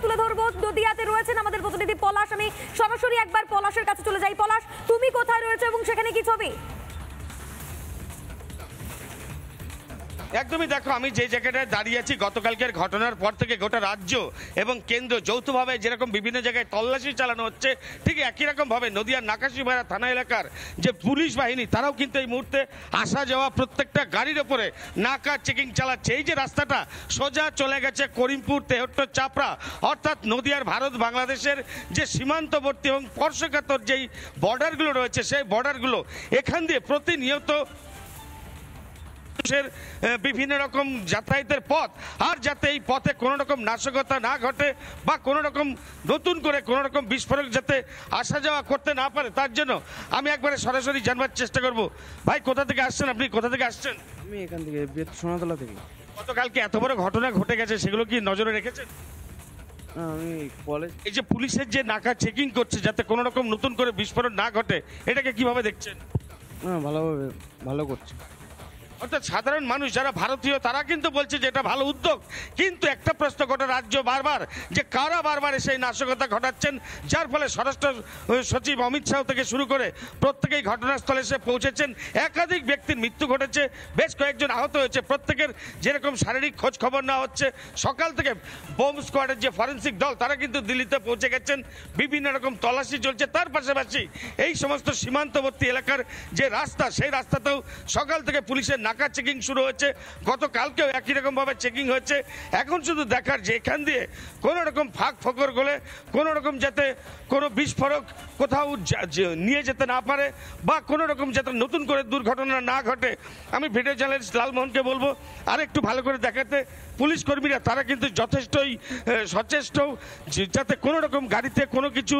তুলে ধরবো। নদিয়াতে রয়েছেন আমাদের প্রতিনিধি পলাশ। আমি সরাসরি একবার পলাশের কাছে চলে যাই। পলাশ, তুমি কোথায় রয়েছে এবং সেখানে কি ছবি? একদমই দেখো, আমি যে জায়গাটায় দাঁড়িয়ে আছি, গতকালকের ঘটনার পর থেকে গোটা রাজ্য এবং কেন্দ্র যৌথভাবে যেরকম বিভিন্ন জায়গায় তল্লাশি চালানো হচ্ছে, ঠিক একই রকম ভাবে নদিয়ার নাকাশিপাড়া থানা এলাকার যে পুলিশ বাহিনী তারাও কিন্তু এই মুহূর্তে আসা যাওয়া প্রত্যেকটা গাড়ির ওপরে নাকা চেকিং চালাচ্ছে। এই যে রাস্তাটা সোজা চলে গেছে করিমপুর, তেহট্ট, চাপড়া, অর্থাৎ নদিয়ার ভারত বাংলাদেশের যে সীমান্তবর্তী এবং স্পর্শকাতর যেই বর্ডারগুলো রয়েছে, সেই বর্ডারগুলো এখান দিয়ে প্রতিনিয়ত বিভিন্ন রকম যাতায়াতের পথ, আর যাতে এই পথে কোনো রকম নাশকতা না ঘটে বা কোনো রকম নতুন করে কোনো রকম বিস্ফোরক যাতে আসা যাওয়া করতে না পারে, তার জন্য আমি একবারে সরাসরি জানবার চেষ্টা করব। ভাই, কোথা থেকে আসছেন? আপনি কোথা থেকে আসছেন? আমি এখান থেকে সোনাতলা থেকে। গতকালকে এত বড় ঘটনা ঘটে গেছে, সেগুলো কি নজরে রেখেছেন? আমি কলেজ। এই যে পুলিশের যে নাকা চেকিং করছে যাতে কোনো রকম নতুন করে বিস্ফোরণ না ঘটে, এটাকে কিভাবে দেখছেন? ভালোভাবে ভালো করছে। অর্থাৎ সাধারণ মানুষ যারা ভারতীয় তারা কিন্তু বলছে যে এটা ভালো উদ্যোগ, কিন্তু একটা প্রশ্ন গোটা রাজ্য বারবার যে কারা বারবার সেই নাশকতা ঘটাচ্ছেন, যার ফলে স্বরাষ্ট্র সচিব অমিত শাহ থেকে শুরু করে প্রত্যেকেই ঘটনাস্থলে এসে পৌঁছেছেন। একাধিক ব্যক্তির মৃত্যু ঘটেছে, বেশ কয়েকজন আহত হয়েছে। প্রত্যেকের যেরকম শারীরিক খোঁজ খবর নেওয়া হচ্ছে, সকাল থেকে বোম স্কোয়াডের যে ফরেন্সিক দল তারা কিন্তু দিল্লিতে পৌঁছে গেছেন, বিভিন্ন রকম তল্লাশি চলছে। তার পাশাপাশি এই সমস্ত সীমান্তবর্তী এলাকার যে রাস্তা, সেই রাস্তাতেও সকাল থেকে পুলিশের নাকা চেকিং শুরু হয়েছে। গতকালকেও একই রকম ভাবে চেকিং হয়েছে। এখন শুধু দেখার যে এখান দিয়ে কোনো রকম ফাঁক ফোকর গলে কোনো রকম যাতে কোনো বিস্ফোরক কোথাও নিয়ে যেতে না পারে বা কোনো রকম যাতে নতুন করে দুর্ঘটনা না ঘটে। আমি ভিডিও জার্নালিস্ট লালমোহনকে বলবো আর একটু ভালো করে দেখাতে। পুলিশ কর্মীরা তারা কিন্তু যথেষ্টই সচেষ্ট যাতে কোনো রকম গাড়িতে কোনো কিছু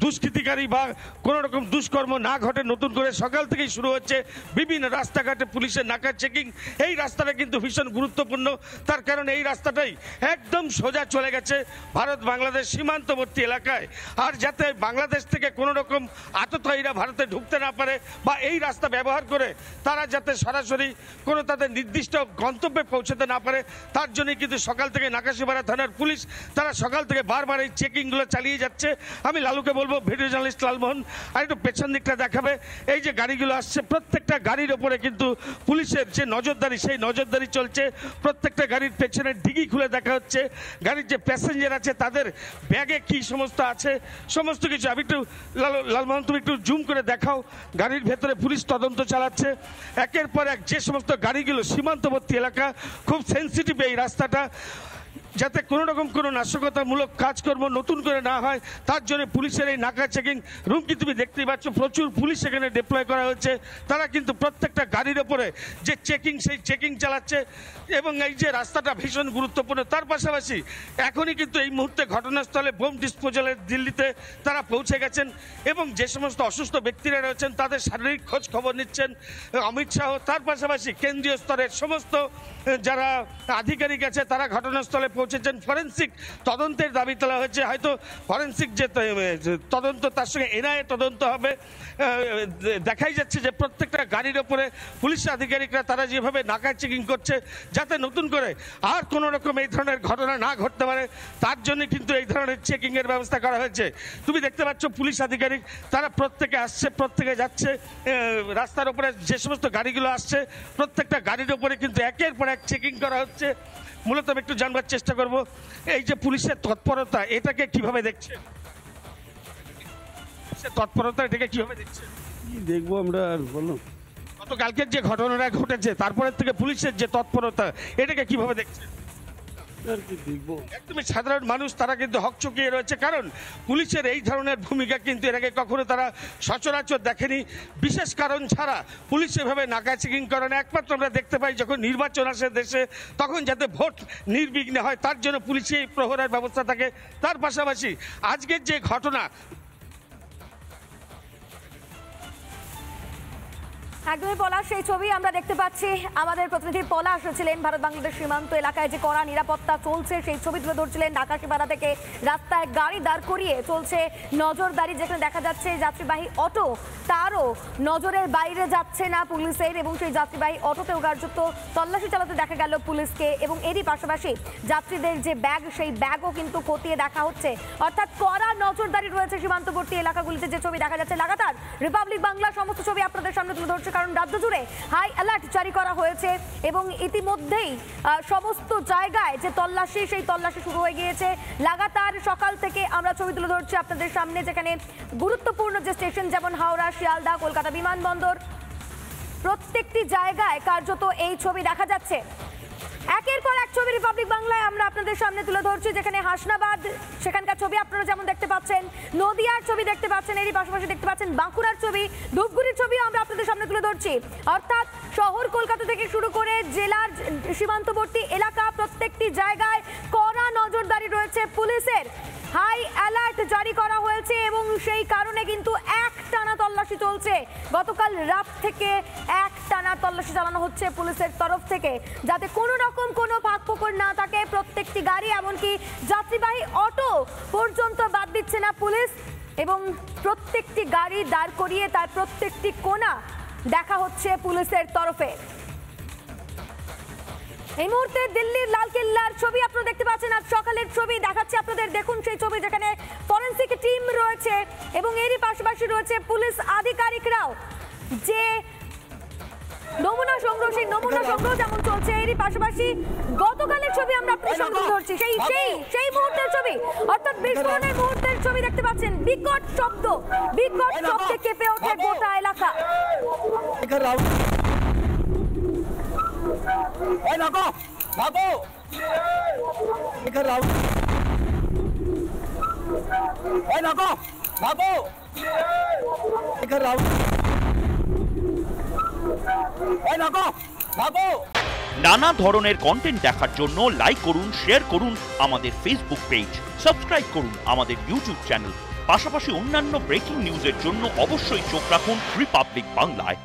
দুষ্কৃতিকারী বা কোনো রকম দুষ্কর্ম না ঘটে। নতুন করে সকাল থেকেই শুরু হচ্ছে বিভিন্ন রাস্তাঘাটে পুলিশের নাকা চেকিং। এই রাস্তাটা কিন্তু ভীষণ গুরুত্বপূর্ণ, তার কারণ এই রাস্তাটাই একদম সোজা চলে গেছে ভারত বাংলাদেশ সীমান্তবর্তী এলাকায়। আর যাতে বাংলাদেশ থেকে কোনো রকম আততায়ীরা ভারতে ঢুকতে না পারে বা এই রাস্তা ব্যবহার করে তারা যাতে সরাসরি কোনো তাদের নির্দিষ্ট গন্তব্যে পৌঁছতে না পারে, তার জন্যই কিন্তু সকাল থেকে নাকাশিপাড়া থানার পুলিশ তারা সকাল থেকে বারবার এই চেকিংগুলো চালিয়ে যাচ্ছে। আমি লালুকে বলবো, ভিডিও জার্নালিস্ট লালমোহন, আর একটু পেছন দিকটা দেখাবে। এই যে গাড়িগুলো আসছে, প্রত্যেকটা গাড়ির ওপরে কিন্তু পুলিশের যে নজরদারি, সেই নজরদারি চলছে। প্রত্যেকটা গাড়ির পেছনের ডিগি খুলে দেখা হচ্ছে, গাড়ির যে প্যাসেঞ্জার আছে তাদের ব্যাগে কি সমস্ত আছে সমস্ত কিছু। আমি একটু লালমোহন, তুমি একটু জুম করে দেখাও। গাড়ির ভেতরে পুলিশ তদন্ত চালাচ্ছে একের পর এক। যে সমস্ত গাড়িগুলো সীমান্তবর্তী এলাকা, খুব সেন্সিটিভ এই রাস্তাটা, যাতে কোনো রকম কোনো নাশকতামূলক কাজকর্ম নতুন করে না হয়, তার জন্য পুলিশের এই নাকা চেকিং রুম কি তুমি দেখতেই পাচ্ছ। প্রচুর পুলিশ এখানে ডিপ্লয় করা হয়েছে। তারা কিন্তু প্রত্যেকটা গাড়ির ওপরে যে চেকিং, সেই চেকিং চালাচ্ছে। এবং এই যে রাস্তাটা ভীষণ গুরুত্বপূর্ণ, তার পাশাপাশি এখনই কিন্তু এই মুহূর্তে ঘটনাস্থলে বোম ডিসপোজালের দিল্লিতে তারা পৌঁছে গেছেন এবং যে সমস্ত অসুস্থ ব্যক্তিরা রয়েছেন তাদের শারীরিক খোঁজ খবর নিচ্ছেন অমিত শাহ। তার পাশাপাশি কেন্দ্রীয় স্তরের সমস্ত যারা আধিকারিক আছে তারা ঘটনাস্থলে পৌঁছেছেন। ফরেন্সিক তদন্তের দাবি তোলা হয়েছে। হয়তো ফরেন্সিক যে তদন্ত, তার সঙ্গে এনআইএ তদন্ত হবে। দেখাই যাচ্ছে যে প্রত্যেকটা গাড়ির ওপরে পুলিশ আধিকারিকরা তারা যেভাবে নাকা চেকিং করছে যাতে নতুন করে আর কোনো রকম এই ধরনের ঘটনা না ঘটতে পারে, তার জন্য কিন্তু এই ধরনের চেকিংয়ের ব্যবস্থা করা হয়েছে। তুমি দেখতে পাচ্ছ পুলিশ আধিকারিক তারা প্রত্যেকে আসছে, প্রত্যেকে যাচ্ছে। রাস্তার উপরে যে সমস্ত গাড়িগুলো আসছে, প্রত্যেকটা গাড়ির উপরে কিন্তু একের পর এক চেকিং করা হচ্ছে। মূলত আমি একটু জানবার চেষ্টা করব, এই যে পুলিশের তৎপরতা, এটাকে কিভাবে দেখছেন? তৎপরতা এটাকে কিভাবে দেখছেন? কি দেখবো আমরা, আর বলো। গতকালকের যে ঘটনাটা ঘটেছে তারপরের থেকে পুলিশের যে তৎপরতা, এটাকে কিভাবে দেখছেন? আর কি দেখবো, একদমই সাধারণ মানুষ তারা কিন্তু হকচকিয়ে রয়েছে, কারণ পুলিশের এই ধরনের ভূমিকা কিন্তু এর আগে কখনো তারা সচরাচর দেখেনি। বিশেষ কারণ ছাড়া পুলিশ এভাবে নাকা চেকিং করে না। একমাত্র আমরা দেখতে পাই যখন নির্বাচন আসে দেশে, তখন যাতে ভোট নির্বিঘ্নে হয় তার জন্য পুলিশের প্রহরার ব্যবস্থা থাকে। তার পাশাপাশি আজকের যে ঘটনা, একদমই পলাশ, সেই ছবি আমরা দেখতে পাচ্ছি। আমাদের প্রতিনিধি পলাশ ছিলেন ভারত বাংলাদেশ সীমান্ত এলাকায় যে কড়া নিরাপত্তা চলছে সেই ছবি তুলে ধরছিলেন। ঢাকা সীমানা থেকে রাস্তায় গাড়ি দাঁড় করিয়ে চলছে নজরদারি, যেখানে দেখা যাচ্ছে যাত্রীবাহী অটো তারও নজরের বাইরে যাচ্ছে না পুলিশের, এবং সেই যাত্রীবাহী অটোতেও কার্যত তল্লাশি চালাতে দেখা গেল পুলিশকে। এবং এরই পাশাপাশি যাত্রীদের যে ব্যাগ সেই ব্যাগও কিন্তু খতিয়ে দেখা হচ্ছে, অর্থাৎ কড়া নজরদারি রয়েছে সীমান্তবর্তী এলাকাগুলিতে। যে ছবি দেখা যাচ্ছে লাগাতার রিপাবলিক বাংলা সমস্ত ছবি আপনাদের সামনে তুলে ধরছে, কারণ রাজ্য জুড়ে হাই অ্যালার্ট জারি করা হয়েছে এবং ইতিমধ্যেই সমস্ত জায়গায় যে তল্লাশি সেই তল্লাশি শুরু হয়ে গিয়েছে। লাগাতার সকাল থেকে আমরা ছবি তুলে ধরছি আপনাদের সামনে, যেখানে গুরুত্বপূর্ণ যে স্টেশন যেমন হাওড়া, শিয়ালদা, কলকাতা বিমানবন্দর, প্রত্যেকটি জায়গায় কার্যত এই ছবি দেখা যাচ্ছে। একের পর এক ছবি রিপাবলিক বাংলায় আমরা আপনাদের সামনে তুলে ধরছি, যেখানে হাসনাবাদ সেখানকার ছবি আপনারা যেমন দেখতে পাচ্ছেন, নদিয়ার ছবি দেখতে পাচ্ছেন, এরই পাশাপাশি দেখতে পাচ্ছেন বাঁকুড়ার ছবি, ধূপগুড়ির ছবিও আমরা আপনাদের সামনে তুলে ধরছি। অর্থাৎ শহর কলকাতা থেকে শুরু করে জেলার সীমান্তবর্তী এলাকা প্রত্যেকটি জায়গায় কড়া নজরদারি রয়েছে পুলিশের। হাই অ্যালার্ট জারি করা হয়েছে এবং সেই কারণে কিন্তু একটানা তল্লাশি চলছে। গতকাল রাত থেকে একটানা তল্লাশি চালানো হচ্ছে পুলিশের তরফ থেকে, যাতে কোনো রকম কোনো ফাঁকফোকর না থাকে। প্রত্যেকটি গাড়ি এমনকি যাত্রীবাহী অটো পর্যন্ত বাদ দিচ্ছে না পুলিশ, এবং প্রত্যেকটি গাড়ি দাঁড় করিয়ে তার প্রত্যেকটি কোণা দেখা হচ্ছে পুলিশের তরফে। এই মুহূর্তে দিল্লির লালকেল্লার ছবি আপনারা দেখতে পাচ্ছেন, আজ সকালের ছবি দেখাচ্ছে আপনাদের। দেখুন সেই ছবি, যেখানে ফরেন্সিক টিম রয়েছে এবং এরই পাশাপাশি রয়েছে পুলিশ আধিকারিকরাও। যে নমুনা সংগ্রহ, সেই নমুনা সংগ্রহ যেমন চলছে, এরই পাশাপাশি গতকালের ছবি আমরা আপনাদের সামনে তুলে ধরছি। সেই মুহূর্তের ছবি, অর্থাৎ বিস্ফোরণের মুহূর্তের ছবি দেখতে পাচ্ছেন। বিকট শব্দে কেঁপে ওঠে গোটা এলাকা। নানা ধরনের কন্টেন্ট দেখার জন্য লাইক করুন, শেয়ার করুন আমাদের ফেসবুক পেজ, সাবস্ক্রাইব করুন আমাদের ইউটিউব চ্যানেল। পাশাপাশি অন্যান্য ব্রেকিং নিউজের জন্য অবশ্যই চোখ রাখুন রিপাবলিক বাংলায়।